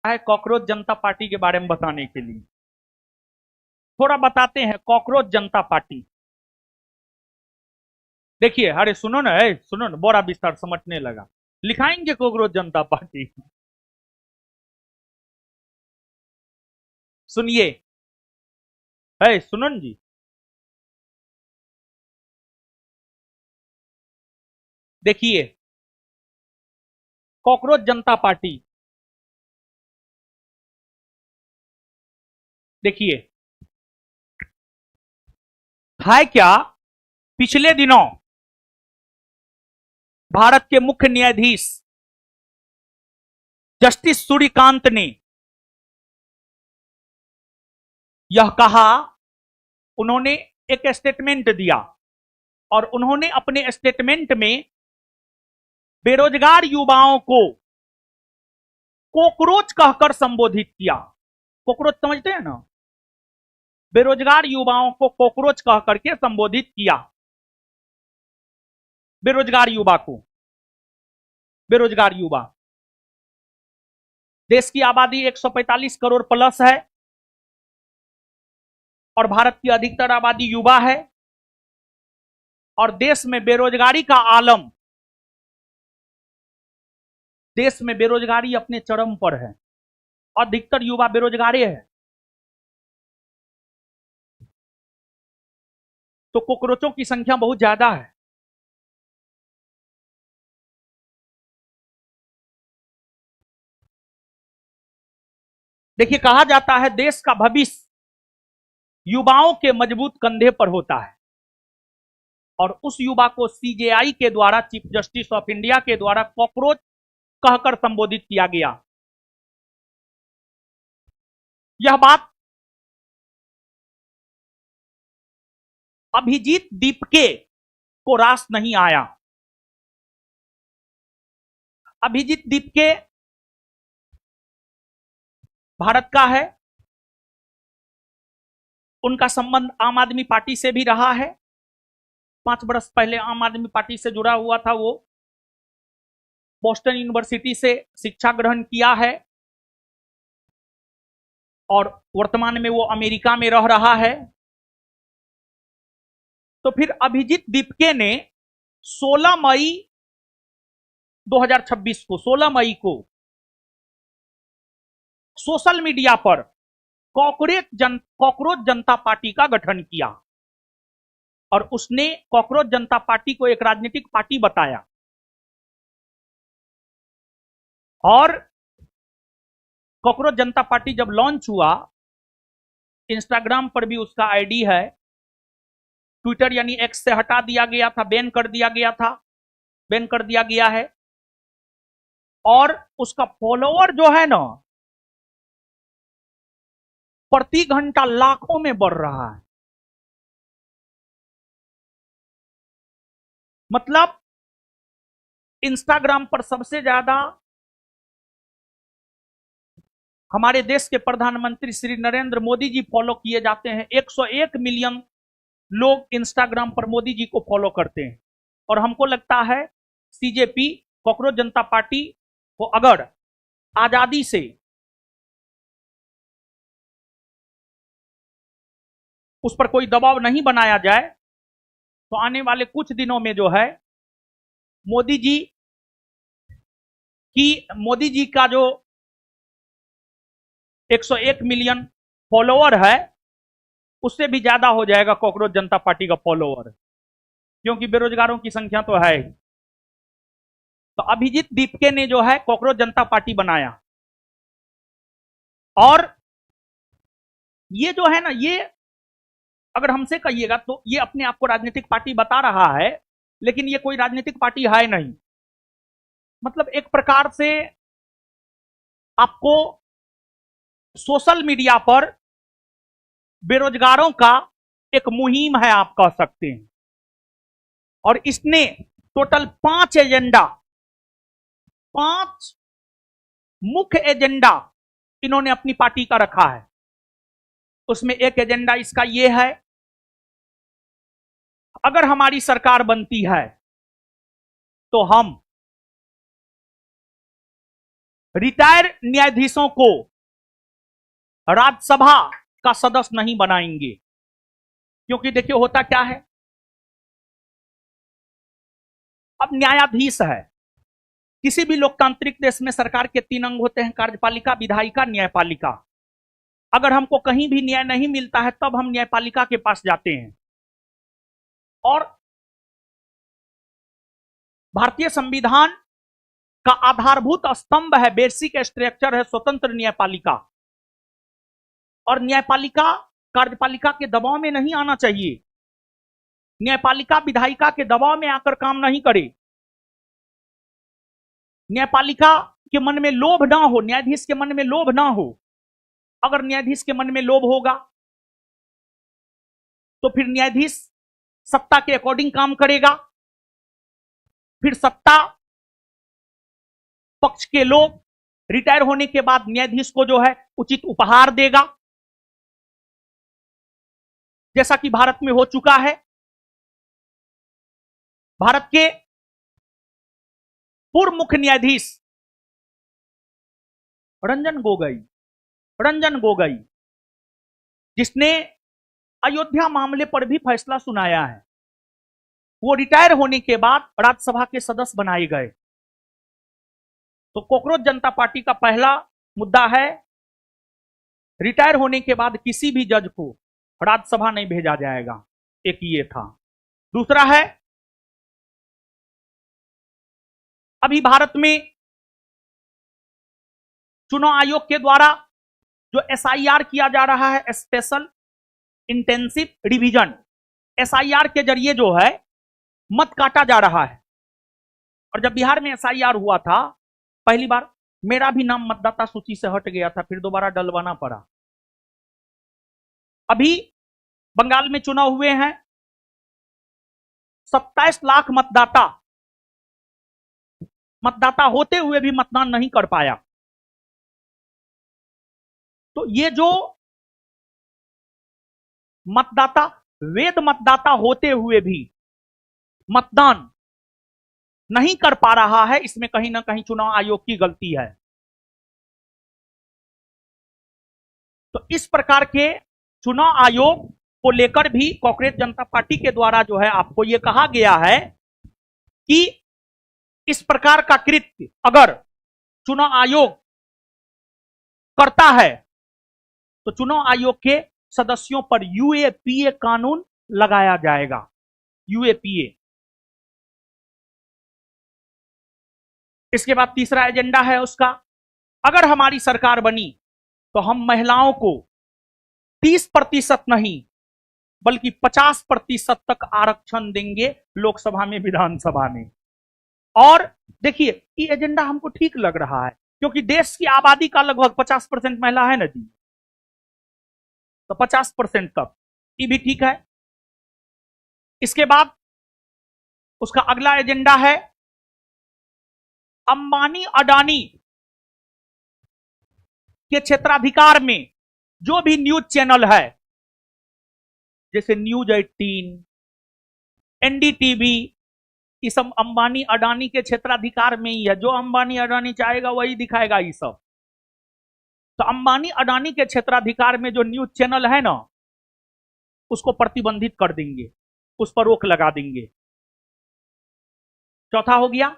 है कॉकरोच जनता पार्टी के बारे में बताने के लिए। थोड़ा बताते हैं कॉकरोच जनता पार्टी। देखिए, अरे सुनो ना, सुनो ना, बड़ा विस्तार समझने लगा। लिखाएंगे कॉकरोच जनता पार्टी। सुनिए, है सुनो न जी। देखिए, कॉकरोच जनता पार्टी, देखिए है क्या, पिछले दिनों भारत के मुख्य न्यायाधीश जस्टिस सूर्यकांत ने यह कहा, उन्होंने एक स्टेटमेंट दिया और उन्होंने अपने स्टेटमेंट में बेरोजगार युवाओं को कॉकरोच कहकर संबोधित किया। कॉकरोच समझते हैं ना? बेरोजगार युवाओं को कॉकरोच कह करके संबोधित किया। बेरोजगार युवा को, बेरोजगार युवा। देश की आबादी 145 करोड़ प्लस है और भारत की अधिकतर आबादी युवा है और देश में बेरोजगारी का आलम, देश में बेरोजगारी अपने चरम पर है। अधिकतर युवा बेरोजगारी है। तो कॉकरोचों की संख्या बहुत ज्यादा है। देखिए, कहा जाता है देश का भविष्य युवाओं के मजबूत कंधे पर होता है और उस युवा को सीजेआई के द्वारा, चीफ जस्टिस ऑफ इंडिया के द्वारा कॉकरोच कहकर संबोधित किया गया। यह बात अभिजीत दीपके को रास नहीं आया। अभिजीत दीपके भारत का है, उनका संबंध आम आदमी पार्टी से भी रहा है। 5 वर्ष पहले आम आदमी पार्टी से जुड़ा हुआ था। वो बोस्टन यूनिवर्सिटी से शिक्षा ग्रहण किया है और वर्तमान में वो अमेरिका में रह रहा है। तो फिर अभिजीत दीपके ने 16 मई 2026 को, 16 मई को सोशल मीडिया पर कॉकरोच जनता पार्टी का गठन किया और उसने कॉकरोच जनता पार्टी को एक राजनीतिक पार्टी बताया और कॉकरोच जनता पार्टी जब लॉन्च हुआ, इंस्टाग्राम पर भी उसका आईडी है, ट्विटर यानी एक्स से हटा दिया गया था, बैन कर दिया गया था, बैन कर दिया गया है और उसका फॉलोअर जो है ना, प्रति घंटा लाखों में बढ़ रहा है। मतलब इंस्टाग्राम पर सबसे ज्यादा हमारे देश के प्रधानमंत्री श्री नरेंद्र मोदी जी फॉलो किए जाते हैं। 101 मिलियन लोग इंस्टाग्राम पर मोदी जी को फॉलो करते हैं और हमको लगता है सीजेपी, कॉकरोच जनता पार्टी को अगर आजादी से उस पर कोई दबाव नहीं बनाया जाए तो आने वाले कुछ दिनों में जो है मोदी जी का जो 101 मिलियन फॉलोअर है उससे भी ज्यादा हो जाएगा कॉकरोच जनता पार्टी का फॉलोअर, क्योंकि बेरोजगारों की संख्या तो है। तो अभिजीत दीपके ने जो है कॉकरोच जनता पार्टी बनाया और ये जो है ना, ये अगर हमसे कहिएगा तो ये अपने आप को राजनीतिक पार्टी बता रहा है, लेकिन ये कोई राजनीतिक पार्टी है नहीं। मतलब एक प्रकार से आपको सोशल मीडिया पर बेरोजगारों का एक मुहिम है, आप कह सकते हैं। और इसने टोटल 5 एजेंडा, 5 मुख्य एजेंडा इन्होंने अपनी पार्टी का रखा है। उसमें एक एजेंडा इसका यह है, अगर हमारी सरकार बनती है तो हम रिटायर न्यायाधीशों को राज्यसभा का सदस्य नहीं बनाएंगे। क्योंकि देखिए होता क्या है, अब न्यायाधीश है, किसी भी लोकतांत्रिक देश में सरकार के 3 अंग होते हैं, कार्यपालिका, विधायिका, न्यायपालिका। अगर हमको कहीं भी न्याय नहीं मिलता है तब हम न्यायपालिका के पास जाते हैं। और भारतीय संविधान का आधारभूत स्तंभ है, बेसिक स्ट्रक्चर है स्वतंत्र न्यायपालिका। और न्यायपालिका कार्यपालिका के दबाव में नहीं आना चाहिए। न्यायपालिका विधायिका के दबाव में आकर काम नहीं करे। न्यायपालिका के मन में लोभ ना हो, न्यायाधीश के मन में लोभ ना हो। अगर न्यायाधीश के मन में लोभ होगा तो फिर न्यायाधीश सत्ता के अकॉर्डिंग काम करेगा। फिर सत्ता पक्ष के लोग रिटायर होने के बाद न्यायाधीश को जो है उचित उपहार देगा, जैसा कि भारत में हो चुका है। भारत के पूर्व मुख्य न्यायाधीश रंजन गोगोई जिसने अयोध्या मामले पर भी फैसला सुनाया है, वो रिटायर होने के बाद राज्यसभा के सदस्य बनाए गए। तो कॉकरोच जनता पार्टी का पहला मुद्दा है, रिटायर होने के बाद किसी भी जज को राज्यसभा नहीं भेजा जाएगा। एक ये था। दूसरा है, अभी भारत में चुनाव आयोग के द्वारा जो एसआईआर किया जा रहा है, स्पेशल इंटेंसिव रिवीजन, एसआईआर के जरिए जो है मत काटा जा रहा है। और जब बिहार में एसआईआर हुआ था पहली बार, मेरा भी नाम मतदाता सूची से हट गया था, फिर दोबारा डलवाना पड़ा। अभी बंगाल में चुनाव हुए हैं, 27 लाख मतदाता होते हुए भी मतदान नहीं कर पाया। तो ये जो मतदाता, वैध मतदाता होते हुए भी मतदान नहीं कर पा रहा है, इसमें कहीं ना कहीं चुनाव आयोग की गलती है। तो इस प्रकार के चुनाव आयोग को लेकर भी कांग्रेस जनता पार्टी के द्वारा जो है आपको यह कहा गया है कि इस प्रकार का कृत्य अगर चुनाव आयोग करता है तो चुनाव आयोग के सदस्यों पर यूएपीए कानून लगाया जाएगा। यूएपीए। इसके बाद तीसरा एजेंडा है उसका, अगर हमारी सरकार बनी तो हम महिलाओं को 30% नहीं बल्कि 50% तक आरक्षण देंगे लोकसभा में, विधानसभा में। और देखिए ये एजेंडा हमको ठीक लग रहा है, क्योंकि देश की आबादी का लगभग 50% महिला है ना जी, तो 50% तक ये भी ठीक है। इसके बाद उसका अगला एजेंडा है, अंबानी अडानी के क्षेत्राधिकार में जो भी न्यूज चैनल है, जैसे न्यूज 18, एनडीटीवी, ये सब अंबानी अडानी के क्षेत्राधिकार में ही है। जो अंबानी अडानी चाहेगा वही दिखाएगा ये सब। तो अंबानी अडानी के क्षेत्राधिकार में जो न्यूज चैनल है ना, उसको प्रतिबंधित कर देंगे, उस पर रोक लगा देंगे। चौथा हो गया।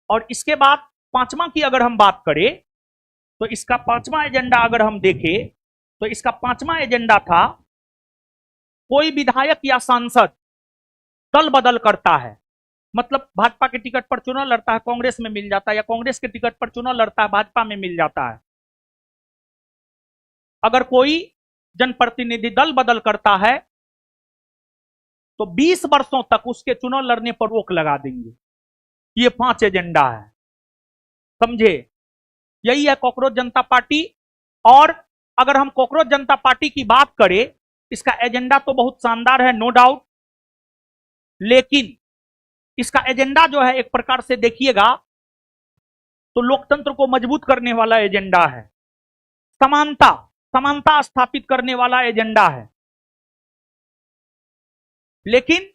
और इसके बाद पांचवा की अगर हम बात करें तो इसका पांचवा एजेंडा अगर हम देखें तो इसका पांचवा एजेंडा था, कोई विधायक या सांसद दल बदल करता है, मतलब भाजपा के टिकट पर चुनाव लड़ता है, कांग्रेस में मिल जाता है, या कांग्रेस के टिकट पर चुनाव लड़ता है, भाजपा में मिल जाता है। अगर कोई जनप्रतिनिधि दल बदल करता है तो 20 वर्षों तक उसके चुनाव लड़ने पर रोक लगा देंगे। ये 5 एजेंडा है, समझे? यही है कॉकरोच जनता पार्टी। और अगर हम कॉकरोच जनता पार्टी की बात करें, इसका एजेंडा तो बहुत शानदार है, नो डाउट, लेकिन इसका एजेंडा जो है एक प्रकार से देखिएगा तो लोकतंत्र को मजबूत करने वाला एजेंडा है, समानता स्थापित करने वाला एजेंडा है। लेकिन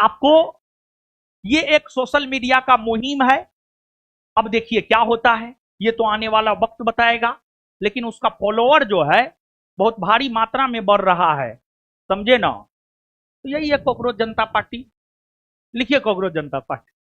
आपको ये एक सोशल मीडिया का मुहिम है अब देखिए क्या होता है, ये तो आने वाला वक्त बताएगा, लेकिन उसका फॉलोअर जो है बहुत भारी मात्रा में बढ़ रहा है, समझे ना। तो यही है कॉकरोच जनता पार्टी, लिखिए कॉकरोच जनता पार्टी।